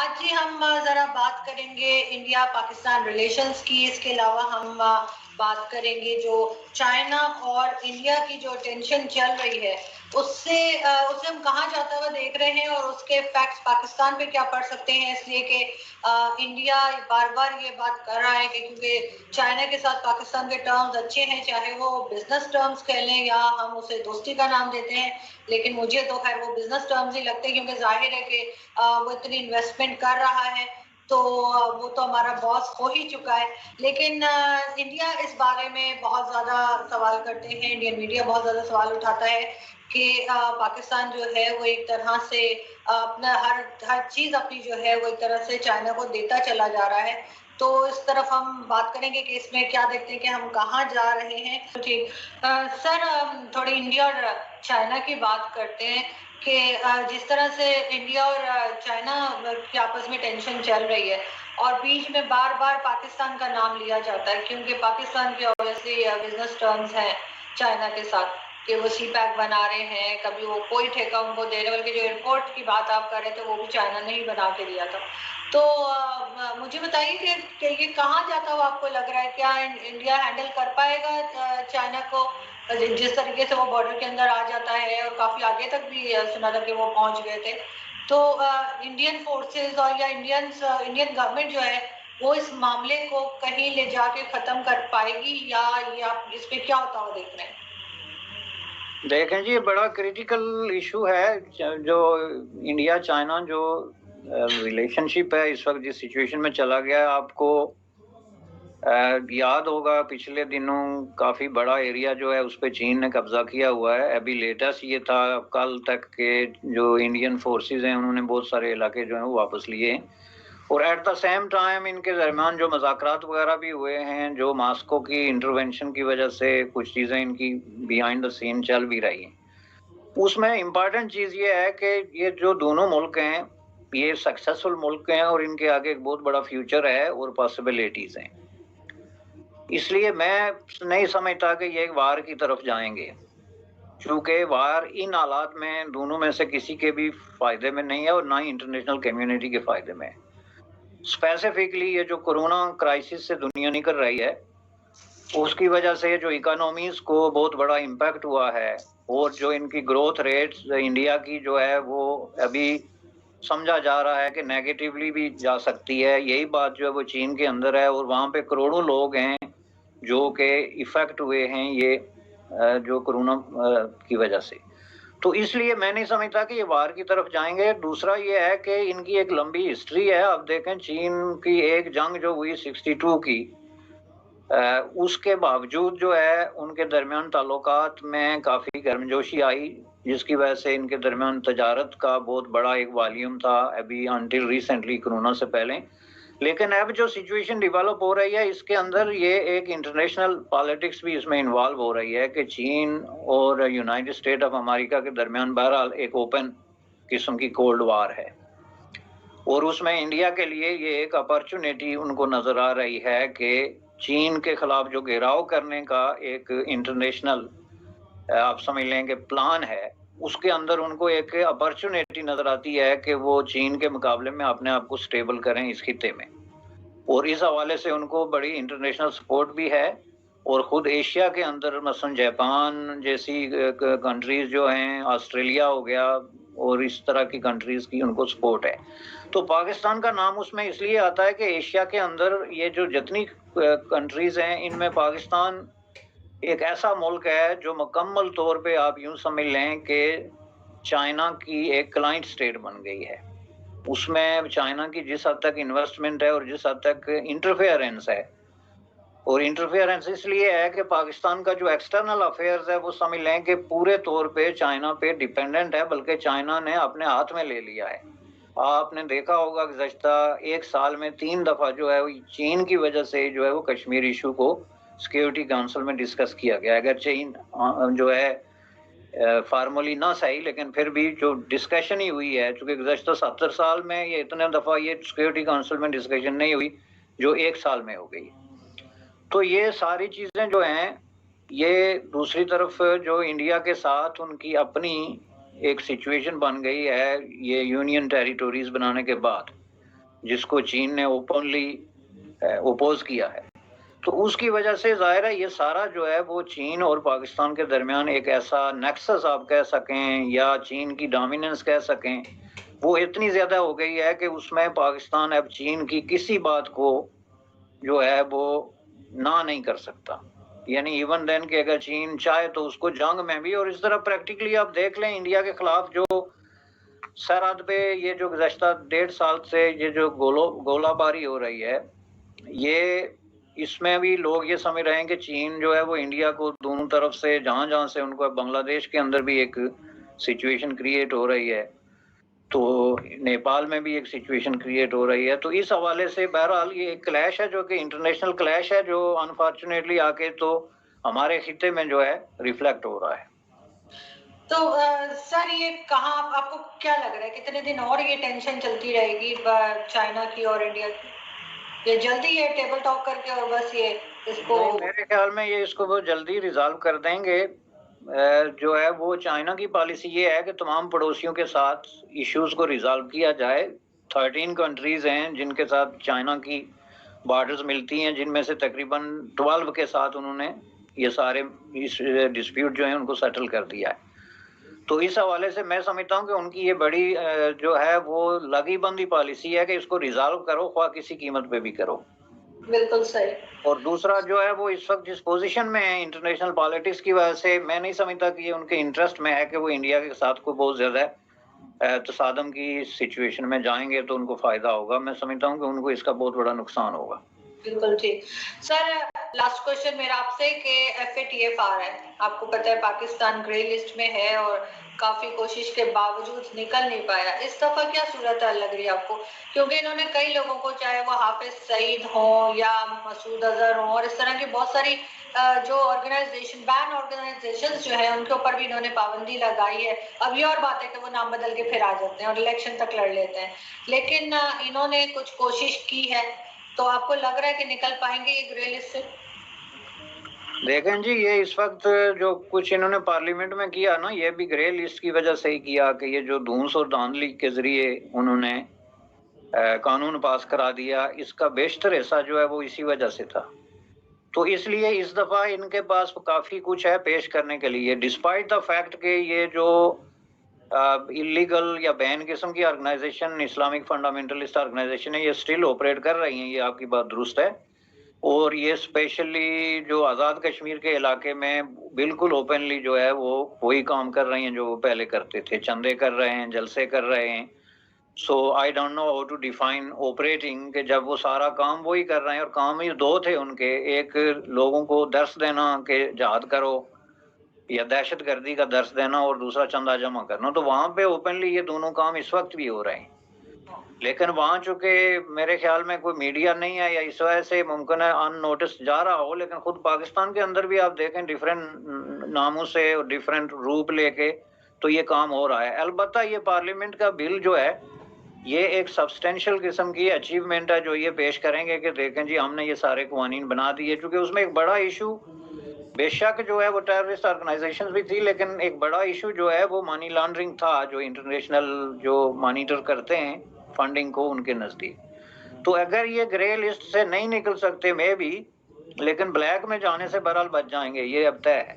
आज जी हम ज़रा बात करेंगे इंडिया पाकिस्तान रिलेशंस की। इसके अलावा हम बात करेंगे जो चाइना और इंडिया की जो टेंशन चल रही है उसे हम कहाँ जाता हुआ देख रहे हैं और उसके इफेक्ट्स पाकिस्तान पे क्या पड़ सकते हैं। इसलिए कि इंडिया बार बार ये बात कर रहा है कि क्योंकि चाइना के साथ पाकिस्तान के टर्म्स अच्छे हैं, चाहे वो बिजनेस टर्म्स कह लें या हम उसे दोस्ती का नाम देते हैं, लेकिन मुझे तो खैर वो बिजनेस टर्म्स ही लगते हैं क्योंकि जाहिर है कि वो इतनी इन्वेस्टमेंट कर रहा है तो वो तो हमारा बॉस हो ही चुका है। लेकिन इंडिया इस बारे में बहुत ज़्यादा सवाल करते हैं, इंडियन मीडिया बहुत ज़्यादा सवाल उठाता है कि पाकिस्तान जो है वो एक तरह से अपना हर हर चीज़ अपनी जो है वो एक तरह से चाइना को देता चला जा रहा है। तो इस तरफ हम बात करेंगे कि इसमें क्या देखते हैं कि हम कहाँ जा रहे हैं। तो ठीक सर, थोड़ी इंडिया और चाइना की बात करते हैं कि जिस तरह से इंडिया और चाइना की आपस में टेंशन चल रही है और बीच में बार बार पाकिस्तान का नाम लिया जाता है क्योंकि पाकिस्तान के ऑब्वियसली बिजनेस टर्म्स हैं चाइना के साथ कि वो सी पैक बना रहे हैं, कभी वो कोई ठेका उनको दे रहे, बल्कि जो एयरपोर्ट की बात आप कर रहे थे वो भी चाइना ने ही बना के दिया था। तो मुझे बताइए कि ये कहाँ जाता हुआ आपको लग रहा है, क्या इंडिया हैंडल कर पाएगा चाइना को जिस तरीके से वो बॉर्डर के अंदर आ जाता है और काफी आगे तक भी सुना था कि वो पहुंच गए थे। तो इंडियन फोर्सेस और या इंडियन गवर्नमेंट जो है वो इस मामले को कहीं ले जाके खत्म कर पाएगी या ये आप इस पे क्या होता हुआ देख रहे हैं? देखें जी, ये बड़ा क्रिटिकल इशू है। जो इंडिया चाइना जो रिलेशनशिप है इस वक्त जिस सिचुएशन में चला गया है, आपको याद होगा पिछले दिनों काफ़ी बड़ा एरिया जो है उस पे चीन ने कब्जा किया हुआ है। अभी लेटेस्ट ये था कल तक के जो इंडियन फोर्सेस हैं उन्होंने बहुत सारे इलाके जो हैं वो वापस लिए हैं और एट द सेम टाइम इनके दरमियान जो मुज़ाकरात वगैरह भी हुए हैं, जो मॉस्को की इंटरवेंशन की वजह से कुछ चीज़ें इनकी बिहाइंड द सीन चल भी रही हैं। उसमें इम्पॉर्टेंट चीज़ ये है कि ये जो दोनों मुल्क हैं, ये सक्सेसफुल मुल्क हैं और इनके आगे एक बहुत बड़ा फ्यूचर है और पॉसिबिलिटीज़ हैं। इसलिए मैं नहीं समझता कि ये वार की तरफ जाएँगे, चूँकि वार इन हालात में दोनों में से किसी के भी फ़ायदे में नहीं है और ना ही इंटरनेशनल कम्युनिटी के फ़ायदे में है। स्पेसिफिकली ये जो कोरोना क्राइसिस से दुनिया निकल रही है, उसकी वजह से जो इकोनॉमीज़ को बहुत बड़ा इम्पैक्ट हुआ है और जो इनकी ग्रोथ रेट्स इंडिया की जो है वो अभी समझा जा रहा है कि नेगेटिवली भी जा सकती है। यही बात जो है वो चीन के अंदर है और वहाँ पे करोड़ों लोग हैं जो कि इफ़ेक्ट हुए हैं ये जो कोरोना की वजह से। तो इसलिए मैं नहीं समझता कि ये वार की तरफ जाएँगे। दूसरा ये है कि इनकी एक लंबी हिस्ट्री है। अब देखें चीन की एक जंग जो हुई 62 की, उसके बावजूद जो है उनके दरमियान ताल्लुकात में काफ़ी गर्मजोशी आई, जिसकी वजह से इनके दरमियान तजारत का बहुत बड़ा एक वॉल्यूम था अभी अंटिल रिसेंटली कोरोना से पहले। लेकिन अब जो सिचुएशन डेवलप हो रही है इसके अंदर ये एक इंटरनेशनल पॉलिटिक्स भी इसमें इन्वॉल्व हो रही है कि चीन और यूनाइटेड स्टेट ऑफ अमेरिका के दरमियान बहरहाल एक ओपन किस्म की कोल्ड वार है और उसमें इंडिया के लिए ये एक अपॉर्चुनिटी उनको नजर आ रही है कि चीन के खिलाफ जो घेराव करने का एक इंटरनेशनल आप समझ लें कि प्लान है, उसके अंदर उनको एक अपॉर्चुनिटी नजर आती है कि वो चीन के मुकाबले में अपने आप को स्टेबल करें इस खित्ते में और इस हवाले से उनको बड़ी इंटरनेशनल सपोर्ट भी है और खुद एशिया के अंदर मसलन जापान जैसी कंट्रीज जो हैं, ऑस्ट्रेलिया हो गया और इस तरह की कंट्रीज की उनको सपोर्ट है। तो पाकिस्तान का नाम उसमें इसलिए आता है कि एशिया के अंदर ये जो जितनी कंट्रीज हैं इनमें पाकिस्तान एक ऐसा मुल्क है जो मुकम्मल तौर पे आप यूं समझ लें कि चाइना की एक क्लाइंट स्टेट बन गई है। उसमें चाइना की जिस हद तक इन्वेस्टमेंट है और जिस हद तक इंटरफेरेंस है, और इंटरफेरेंस इसलिए है कि पाकिस्तान का जो एक्सटर्नल अफेयर्स है वो समझ लें कि पूरे तौर पे चाइना पे डिपेंडेंट है, बल्कि चाइना ने अपने हाथ में ले लिया है। आपने देखा होगा कि गुज़श्ता 1 साल में 3 दफ़ा जो है वो चीन की वजह से जो है वो कश्मीर इशू को सिक्योरिटी काउंसिल में डिस्कस किया गया। अगर चीन जो है फार्मली ना सही, लेकिन फिर भी जो डिस्कशन ही हुई है, चूँकि गुज़श्ता 70 साल में ये इतने दफ़ा ये सिक्योरिटी काउंसिल में डिस्कशन नहीं हुई जो 1 साल में हो गई। तो ये सारी चीज़ें जो हैं, ये दूसरी तरफ जो इंडिया के साथ उनकी अपनी एक सिचुएशन बन गई है ये यूनियन टेरिटोरीज बनाने के बाद। जिसको चीन ने ओपनली ओपोज किया है। तो उसकी वजह से जाहिर है ये सारा जो है वो चीन और पाकिस्तान के दरमियान एक ऐसा नेक्सस आप कह सकें या चीन की डोमिनेंस कह सकें, वो इतनी ज़्यादा हो गई है कि उसमें पाकिस्तान अब चीन की किसी बात को जो है वो ना नहीं कर सकता। यानी इवन देन कि अगर चीन चाहे तो उसको जंग में भी, और इस तरह प्रैक्टिकली आप देख लें इंडिया के खिलाफ जो सरहद पे ये जो गुज़श्ता 1.5 साल से ये जो गोलाबारी हो रही है, ये इसमें भी लोग ये समझ रहे हैं कि चीन जो है वो इंडिया को दोनों तरफ से जहाँ-जहाँ से उनको बांग्लादेश के अंदर भी एक सिचुएशन क्रिएट हो रही है, तो नेपाल में भी एक सिचुएशन क्रिएट हो रही है। तो इस हवाले से बहरहाल ये एक क्लैश है जो कि इंटरनेशनल क्लैश है, जो अनफॉर्चुनेटली आके तो हमारे खिते में जो है रिफ्लेक्ट हो रहा है। तो सर ये कहाँ आपको क्या लग रहा है कितने दिन और ये टेंशन चलती रहेगी चाइना की और इंडिया की? ये जल्दी ये टेबल टॉक करके और बस ये इसको नहीं, मेरे ख्याल में ये इसको बहुत जल्दी रिजॉल्व कर देंगे। जो है वो चाइना की पॉलिसी ये है कि तमाम पड़ोसियों के साथ इश्यूज को रिजॉल्व किया जाए। 13 कंट्रीज हैं जिनके साथ चाइना की बॉर्डर्स मिलती हैं, जिनमें से तकरीबन 12 के साथ उन्होंने ये सारे इस डिस्प्यूट जो है उनको सेटल कर दिया है। तो इस हवाले से मैं समझता हूँ कि उनकी ये बड़ी जो है वो लगी बंदी पॉलिसी है कि इसको रिजॉल्व करो, ख्वाह किसी कीमत पे भी करो। बिल्कुल सही। और दूसरा जो है वो इस वक्त जिस पोजीशन में है इंटरनेशनल पॉलिटिक्स की वजह से, मैं नहीं समझता कि ये उनके इंटरेस्ट में है कि वो इंडिया के साथ को बहुत ज्यादा तसादम की सिचुएशन में जाएंगे तो उनको फायदा होगा। मैं समझता हूँ कि उनको इसका बहुत बड़ा नुकसान होगा। बिल्कुल ठीक। सर लास्ट क्वेश्चन मेरा आपसे कि FATF आ रहा है, आपको पता है पाकिस्तान ग्रे लिस्ट में है और काफी कोशिश के बावजूद निकल नहीं पाया। इस दफा क्या सूरत लग रही है आपको? क्योंकि इन्होंने कई लोगों को, चाहे वो हाफिज सईद हो या मसूद अजहर हो और इस तरह की बहुत सारी जो ऑर्गेनाइजेशन बैन ऑर्गेनाइजेशन जो है उनके ऊपर भी इन्होंने पाबंदी लगाई है। अब ये और बात है कि वो नाम बदल के फिर आ जाते हैं और इलेक्शन तक लड़ लेते हैं, लेकिन इन्होंने कुछ कोशिश की है। तो आपको लग रहा है कि निकल पाएंगे ये ग्रे लिस्ट से? देखें जी, ये इस वक्त जो कुछ इन्होंने पार्लियामेंट में किया ना, ये भी ग्रे लिस्ट की वजह से ही किया कि ये जो धूस और धांधली के जरिए उन्होंने कानून पास करा दिया, इसका बेशतर हिस्सा जो है वो इसी वजह से था। तो इसलिए इस दफा इनके पास काफी कुछ है पेश करने के लिए, डिस्पाइट द फैक्ट कि ये जो इलीगल या बैन किस्म की ऑर्गेनाइजेशन इस्लामिक फंडामेंटलिस्ट ऑर्गेनाइजेशन है, ये स्टिल ऑपरेट कर रही हैं, ये आपकी बात दुरुस्त है। और ये स्पेशली जो आज़ाद कश्मीर के इलाके में बिल्कुल ओपनली जो है वो वही काम कर रही हैं जो वो पहले करते थे, चंदे कर रहे हैं, जलसे कर रहे हैं। So I don't know how to define operating, कि जब वो सारा काम वही कर रहे हैं और काम ही दो थे उनके, एक लोगों को दर्स देना कि जहाद करो या दहशत गर्दी का दर्स देना और दूसरा चंदा जमा करना, तो वहां पे ओपनली ये दोनों काम इस वक्त भी हो रहे हैं। लेकिन वहां चूंकि मेरे ख्याल में कोई मीडिया नहीं है या इस वजह से मुमकिन है अननोटिस जा रहा हो, लेकिन खुद पाकिस्तान के अंदर भी आप देखें डिफरेंट नामों से और डिफरेंट रूप लेके तो ये काम हो रहा है। अलबत्ता ये पार्लियामेंट का बिल जो है ये एक सब्सटेंशियल किस्म की अचीवमेंट है जो ये पेश करेंगे कि देखें जी हमने ये सारे कवानीन बना दिए, क्योंकि उसमें एक बड़ा इशू बेशक जो है वो टेररिस्ट ऑर्गेनाइजेशन भी थी, लेकिन एक बड़ा इशू जो है वो मनी लॉन्ड्रिंग था, जो इंटरनेशनल जो मॉनिटर करते हैं फंडिंग को उनके नजदीक। तो अगर ये ग्रे लिस्ट से नहीं निकल सकते मे भी, लेकिन ब्लैक में जाने से बहरहाल बच जाएंगे, ये अब तय है।